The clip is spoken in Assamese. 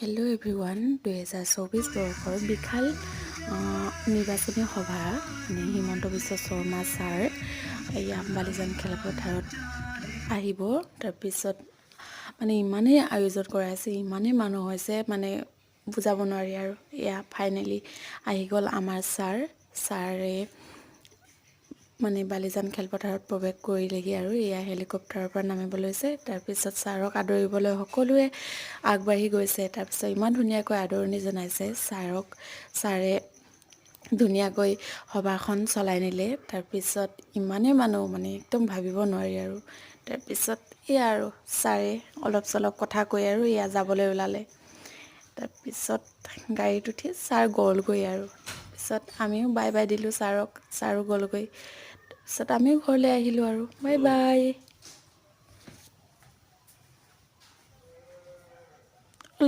হেল্ল' এভৰিৱান 2024 বৰ্ষৰ বিশাল নিৰ্বাচনী সভা মানে হিমন্ত বিশ্ব শৰ্মা ছাৰ এই বালিজান খেলপথাৰত আহিব। তাৰপিছত মানে ইমানেই আয়োজন কৰা হৈছে, ইমানেই মানুহ হৈছে মানে বুজাব নোৱাৰি আৰু এয়া ফাইনেলি আহি গ'ল আমাৰ ছাৰে মানে বালিজান খেলপথাৰত প্ৰৱেশ কৰিলেহি আৰু এয়া হেলিকপ্টাৰৰ পৰা নামিব লৈছে। তাৰপিছত ছাৰক আদৰিবলৈ সকলোৱে আগবাঢ়ি গৈছে। তাৰপিছত ইমান ধুনীয়াকৈ আদৰণি জনাইছে ছাৰে ধুনীয়াকৈ সভাখন চলাই নিলে। তাৰপিছত ইমানেই মানুহ মানে একদম ভাবিব নোৱাৰি আৰু তাৰপিছত এয়া আৰু ছাৰে অলপ চলপ কথা কৈ আৰু এয়া যাবলৈ ওলালে। তাৰপিছত গাড়ীত উঠি ছাৰ গ'লগৈ আৰু তাৰপিছত আমিও বাই বাই দিলোঁ ছাৰো গ'লগৈ। তাৰপিছত আমিও ঘৰলৈ আহিলোঁ আৰু বাই বাই।